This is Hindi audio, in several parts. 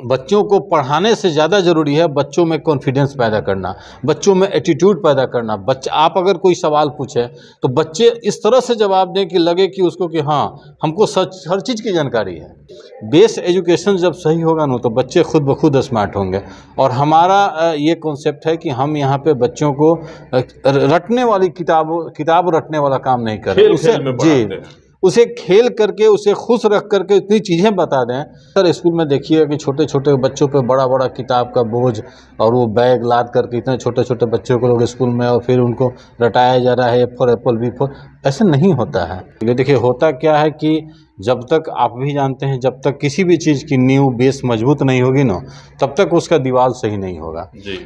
बच्चों को पढ़ाने से ज़्यादा ज़रूरी है बच्चों में कॉन्फिडेंस पैदा करना, बच्चों में एटीट्यूड पैदा करना। बच्चा आप अगर कोई सवाल पूछे तो बच्चे इस तरह से जवाब दें कि लगे कि उसको कि हाँ हमको सच हर चीज़ की जानकारी है। बेस एजुकेशन जब सही होगा ना तो बच्चे खुद ब खुद स्मार्ट होंगे। और हमारा ये कॉन्सेप्ट है कि हम यहाँ पे बच्चों को रटने वाली किताब रटने वाला काम नहीं करें, उसे खेल करके उसे खुश रख करके इतनी चीज़ें बता दें। सर स्कूल में देखिए कि छोटे छोटे बच्चों पे बड़ा बड़ा किताब का बोझ और वो बैग लाद करके इतने छोटे छोटे बच्चों को लोग स्कूल में और फिर उनको रटाया जा रहा है, A for apple, B for. ऐसे नहीं होता है। ये देखिए होता क्या है कि जब तक आप भी जानते हैं जब तक किसी भी चीज़ की नींव बेस मजबूत नहीं होगी ना तब तक उसका दीवार सही नहीं होगा। जी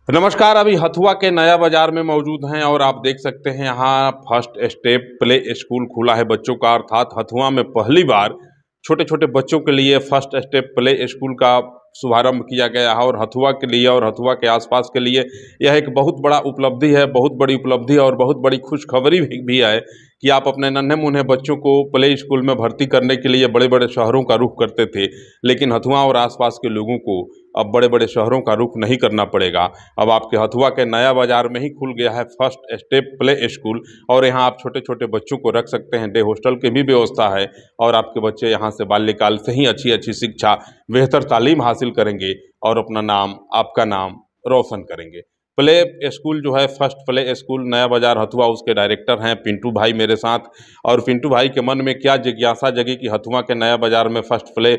नमस्कार, अभी हथुआ के नया बाजार में मौजूद हैं और आप देख सकते हैं यहाँ फर्स्ट स्टेप प्ले स्कूल खुला है बच्चों का। अर्थात हथुआ में पहली बार छोटे छोटे बच्चों के लिए फर्स्ट स्टेप प्ले स्कूल का शुभारंभ किया गया है और हथुआ के लिए और हथुआ के आसपास के लिए यह एक बहुत बड़ा उपलब्धि है, बहुत बड़ी उपलब्धि और बहुत बड़ी खुशखबरी भी है कि आप अपने नन्हे मुन्ने बच्चों को प्ले स्कूल में भर्ती करने के लिए बड़े बड़े शहरों का रुख करते थे, लेकिन हथुआ और आसपास के लोगों को अब बड़े बड़े शहरों का रुख नहीं करना पड़ेगा। अब आपके हथुआ के नया बाजार में ही खुल गया है फर्स्ट स्टेप प्ले स्कूल और यहाँ आप छोटे छोटे बच्चों को रख सकते हैं। डे हॉस्टल की भी व्यवस्था है और आपके बच्चे यहाँ से बाल्यकाल से ही अच्छी अच्छी शिक्षा, बेहतर तालीम हासिल करेंगे और अपना नाम, आपका नाम रोशन करेंगे। प्ले स्कूल जो है फर्स्ट प्ले स्कूल नया बाजार हथुआ, उसके डायरेक्टर हैं पिंटू भाई मेरे साथ। और पिंटू भाई के मन में क्या जिज्ञासा जगी कि हथुआ के नया बाजार में फर्स्ट प्ले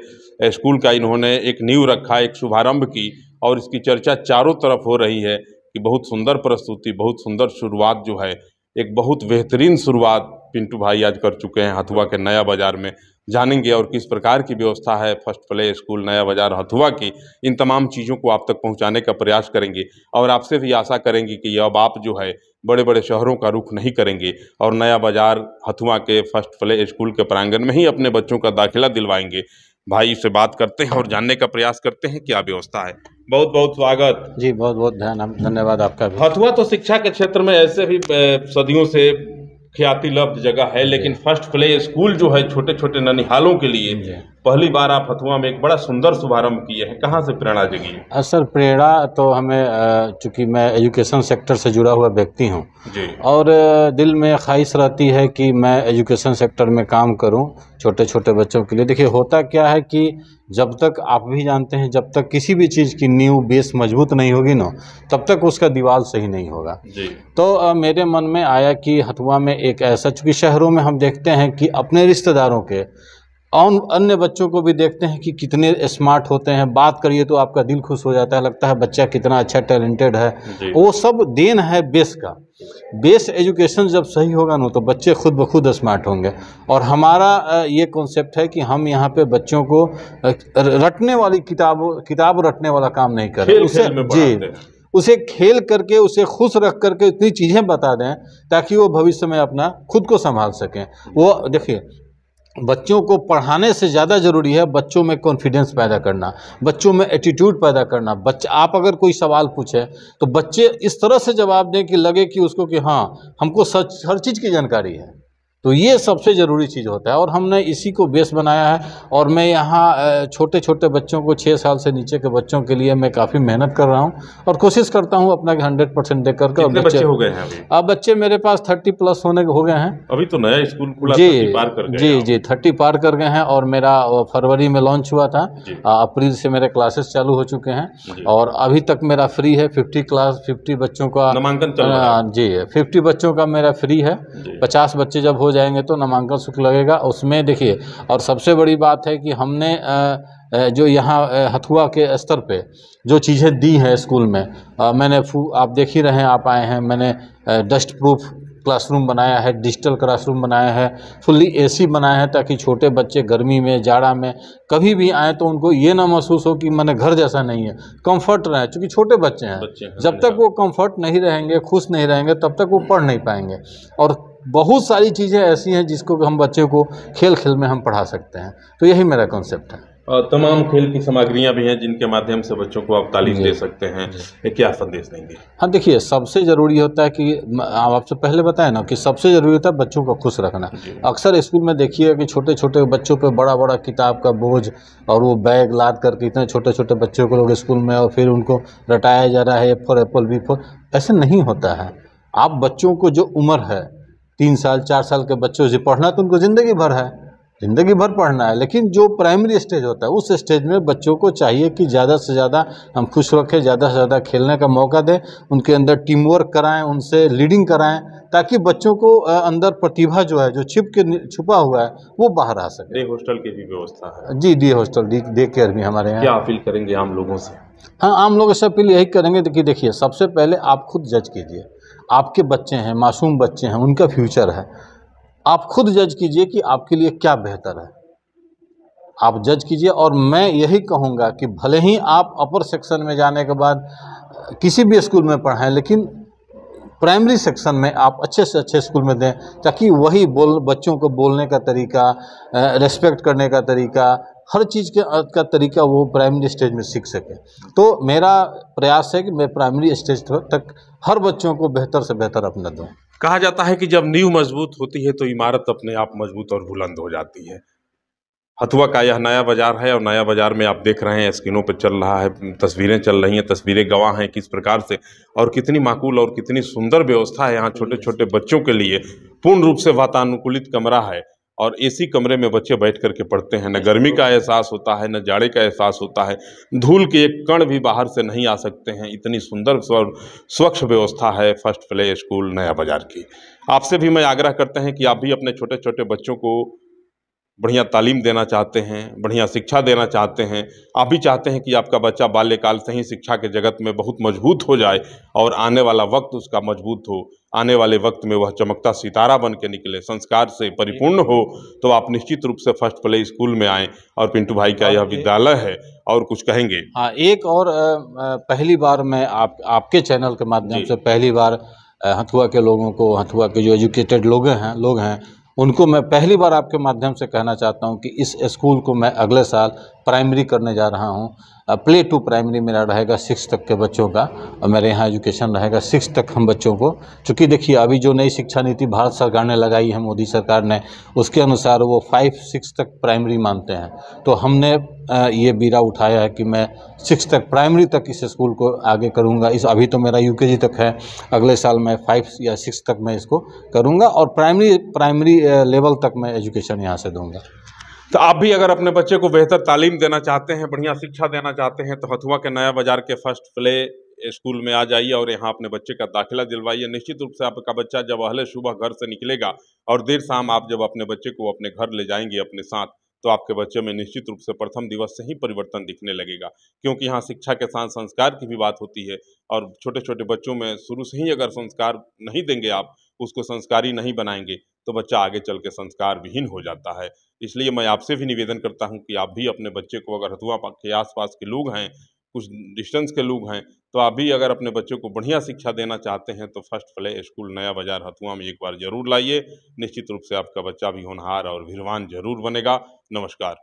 स्कूल का इन्होंने एक नींव रखा, एक शुभारंभ की और इसकी चर्चा चारों तरफ हो रही है कि बहुत सुंदर प्रस्तुति, बहुत सुंदर शुरुआत जो है, एक बहुत बेहतरीन शुरुआत पिंटू भाई आज कर चुके हैं हथुआ के नया बाजार में। जानेंगे और किस प्रकार की व्यवस्था है फर्स्ट प्ले स्कूल नया बाजार हथुआ की, इन तमाम चीज़ों को आप तक पहुंचाने का प्रयास करेंगे और आपसे भी आशा करेंगे कि अब आप जो है बड़े बड़े शहरों का रुख नहीं करेंगे और नया बाजार हथुआ के फर्स्ट प्ले स्कूल के प्रांगण में ही अपने बच्चों का दाखिला दिलवाएंगे। भाई से बात करते हैं और जानने का प्रयास करते हैं क्या व्यवस्था है। बहुत बहुत स्वागत जी, बहुत बहुत धन्यवाद आपका भी। हथुआ तो शिक्षा के क्षेत्र में ऐसे भी सदियों से ख्याति लब्ध जगह है, लेकिन फर्स्ट प्ले स्कूल जो है छोटे छोटे ननिहालों के लिए पहली बार आप हथुआ में एक बड़ा सुंदर शुभारंभ किए हैं। कहाँ से प्रेरणा जगी? सर प्रेरणा तो हमें, चूँकि मैं एजुकेशन सेक्टर से जुड़ा हुआ व्यक्ति हूँ और दिल में ख्वाहिश रहती है कि मैं एजुकेशन सेक्टर में काम करूँ छोटे छोटे बच्चों के लिए। देखिए होता क्या है कि जब तक आप भी जानते हैं जब तक किसी भी चीज़ की नींव बेस मजबूत नहीं होगी ना तब तक उसका दीवार सही नहीं होगा। तो मेरे मन में आया कि हथुआ में एक ऐसा, चूँकि शहरों में हम देखते हैं कि अपने रिश्तेदारों के और अन्य बच्चों को भी देखते हैं कि कितने स्मार्ट होते हैं, बात करिए तो आपका दिल खुश हो जाता है, लगता है बच्चा कितना अच्छा टैलेंटेड है। वो सब देन है बेस का। बेस एजुकेशन जब सही होगा ना तो बच्चे खुद ब खुद स्मार्ट होंगे। और हमारा ये कॉन्सेप्ट है कि हम यहाँ पे बच्चों को रटने वाली किताब रटने वाला काम नहीं करें, उसे खेल करके उसे खुश रख करके इतनी चीज़ें बता दें ताकि वो भविष्य में अपना खुद को संभाल सकें। वो देखिए बच्चों को पढ़ाने से ज़्यादा ज़रूरी है बच्चों में कॉन्फिडेंस पैदा करना, बच्चों में एटीट्यूड पैदा करना। बच्चा आप अगर कोई सवाल पूछे तो बच्चे इस तरह से जवाब दें कि लगे कि उसको कि हाँ हमको सच हर चीज़ की जानकारी है। तो ये सबसे ज़रूरी चीज़ होता है और हमने इसी को बेस बनाया है। और मैं यहाँ छोटे छोटे बच्चों को 6 साल से नीचे के बच्चों के लिए मैं काफ़ी मेहनत कर रहा हूँ और कोशिश करता हूँ अपना 100% दे करके। कितने बच्चे हो गए हैं अभी? अब बच्चे मेरे पास 30+ हो गए हैं। अभी तो नया स्कूल खुला, जी 30 पार कर गए। जी 30 पार कर गए हैं और मेरा फरवरी में लॉन्च हुआ था। अप्रैल से मेरे क्लासेस चालू हो चुके हैं और अभी तक मेरा फ्री है। 50 बच्चों का नामांकन चल रहा है। जी 50 बच्चों का मेरा फ्री है। 50 बच्चे जब हो जाएंगे तो नामांकन शुल्क लगेगा उसमें। देखिए और सबसे बड़ी बात है कि हमने जो यहाँ हथुआ के स्तर पे जो चीज़ें दी हैं स्कूल में, मैंने आप देख ही रहे हैं, आप आए हैं, मैंने डस्ट प्रूफ क्लासरूम बनाया है, डिजिटल क्लासरूम बनाया है, फुल्ली AC बनाया है ताकि छोटे बच्चे गर्मी में जाड़ा में कभी भी आए तो उनको ये ना महसूस हो कि मैंने घर जैसा नहीं है, कंफर्ट रहे। क्योंकि छोटे बच्चे हैं, जब तक वो कंफर्ट नहीं रहेंगे, खुश नहीं रहेंगे, तब तक वो पढ़ नहीं पाएंगे। और बहुत सारी चीज़ें ऐसी हैं जिसको हम बच्चे को खेल खेल में हम पढ़ा सकते हैं। तो यही मेरा कॉन्सेप्ट है। तमाम खेल की सामग्रियां भी हैं जिनके माध्यम से बच्चों को आप तालीम जी दे सकते हैं। जी। ये क्या संदेश देंगे? हाँ देखिए, सबसे ज़रूरी होता है कि आपसे पहले बताया ना कि सबसे ज़रूरी होता है बच्चों को खुश रखना। जी। अक्सर स्कूल में देखिए कि छोटे-छोटे बच्चों पे बड़ा-बड़ा किताब का बोझ और वो बैग लाद कर के इतने छोटे-छोटे बच्चों को लोग स्कूल में और फिर उनको रटाया जा रहा है, A for apple, B for, ऐसे नहीं होता है। आप बच्चों को जो उम्र है 3 साल 4 साल के बच्चों से पढ़ना तो उनको ज़िंदगी भर है, ज़िंदगी भर पढ़ना है, लेकिन जो प्राइमरी स्टेज होता है उस स्टेज में बच्चों को चाहिए कि ज़्यादा से ज़्यादा हम खुश रखें, ज़्यादा से ज़्यादा खेलने का मौका दें, उनके अंदर टीम वर्क कराएँ, उनसे लीडिंग कराएँ, ताकि बच्चों को अंदर प्रतिभा जो है, जो छुपा हुआ है, वो बाहर आ सके। डे हॉस्टल की भी व्यवस्था है। जी, डे हॉस्टल, डे केयर भी हमारे यहाँ। क्या अपील करेंगे आम लोगों से? हाँ, आम लोगों से अपील यही करेंगे कि देखिए, सबसे पहले आप खुद जज कीजिए। आपके बच्चे हैं, मासूम बच्चे हैं, उनका फ्यूचर है। आप खुद जज कीजिए कि आपके लिए क्या बेहतर है। आप जज कीजिए, और मैं यही कहूँगा कि भले ही आप अपर सेक्शन में जाने के बाद किसी भी स्कूल में पढ़ाएं, लेकिन प्राइमरी सेक्शन में आप अच्छे से अच्छे स्कूल में दें, ताकि वही बच्चों को बोलने का तरीका, रिस्पेक्ट करने का तरीका, हर चीज़ का तरीका वो प्राइमरी स्टेज में सीख सके। तो मेरा प्रयास है कि मैं प्राइमरी स्टेज तक हर बच्चों को बेहतर से बेहतर अपना दूँ। कहा जाता है कि जब नींव मजबूत होती है तो इमारत अपने आप मजबूत और बुलंद हो जाती है। हथुआ का यह नया बाजार है और नया बाजार में आप देख रहे हैं स्क्रीनों पर चल रहा है, तस्वीरें चल रही हैं, तस्वीरें गवाह हैं किस प्रकार से और कितनी माकूल और कितनी सुंदर व्यवस्था है यहाँ छोटे छोटे बच्चों के लिए। पूर्ण रूप से वातानुकूलित कमरा है और एसी कमरे में बच्चे बैठ करके पढ़ते हैं। न गर्मी का एहसास होता है, न जाड़े का एहसास होता है, धूल के एक कण भी बाहर से नहीं आ सकते हैं। इतनी सुंदर और स्वच्छ व्यवस्था है फर्स्ट प्ले स्कूल नया बाजार की। आपसे भी मैं आग्रह करते हैं कि आप भी अपने छोटे छोटे बच्चों को बढ़िया तालीम देना चाहते हैं, बढ़िया शिक्षा देना चाहते हैं, आप भी चाहते हैं कि आपका बच्चा बाल्यकाल से ही शिक्षा के जगत में बहुत मजबूत हो जाए और आने वाला वक्त उसका मजबूत हो, आने वाले वक्त में वह चमकता सितारा बन के निकले, संस्कार से परिपूर्ण हो, तो आप निश्चित रूप से फर्स्ट प्ले स्कूल में आएँ। और पिंटू भाई का यह विद्यालय है, और कुछ कहेंगे? हाँ, एक और पहली बार मैं आपके चैनल के माध्यम से पहली बार हथुआ के लोगों को, हथुआ के जो एजुकेटेड लोग हैं उनको मैं पहली बार आपके माध्यम से कहना चाहता हूं कि इस स्कूल को मैं अगले साल प्राइमरी करने जा रहा हूं। प्ले टू प्राइमरी मेरा रहेगा 6 तक के बच्चों का, और मेरे यहाँ एजुकेशन रहेगा 6 तक हम बच्चों को। चूँकि देखिए, अभी जो नई शिक्षा नीति भारत सरकार ने लगाई है, मोदी सरकार ने, उसके अनुसार वो 5-6 तक प्राइमरी मानते हैं। तो हमने ये बीड़ा उठाया है कि मैं 6 तक प्राइमरी तक इस स्कूल को आगे करूँगा। अभी तो मेरा यूकेजी तक है, अगले साल मैं 5 या 6 तक मैं इसको करूँगा, और प्राइमरी लेवल तक मैं एजुकेशन यहाँ से दूँगा। तो आप भी अगर अपने बच्चे को बेहतर तालीम देना चाहते हैं, बढ़िया शिक्षा देना चाहते हैं, तो हथुआ के नया बाजार के फर्स्ट प्ले स्कूल में आ जाइए और यहाँ अपने बच्चे का दाखिला दिलवाइए। निश्चित रूप से आपका बच्चा जब अहले सुबह घर से निकलेगा और देर शाम आप जब अपने बच्चे को अपने घर ले जाएंगे अपने साथ, तो आपके बच्चे में निश्चित रूप से प्रथम दिवस से ही परिवर्तन दिखने लगेगा। क्योंकि यहाँ शिक्षा के साथ संस्कार की भी बात होती है, और छोटे छोटे बच्चों में शुरू से ही अगर संस्कार नहीं देंगे, आप उसको संस्कारी नहीं बनाएंगे, तो बच्चा आगे चल के संस्कार विहीन हो जाता है। इसलिए मैं आपसे भी निवेदन करता हूँ कि आप भी अपने बच्चे को, अगर हथुआ के आसपास के लोग हैं, कुछ डिस्टेंस के लोग हैं, तो आप भी अगर अपने बच्चों को बढ़िया शिक्षा देना चाहते हैं, तो फर्स्ट प्ले स्कूल नया बाजार हथुआ में एक बार जरूर लाइए। निश्चित रूप से आपका बच्चा भी होनहार और वीरवान जरूर बनेगा। नमस्कार।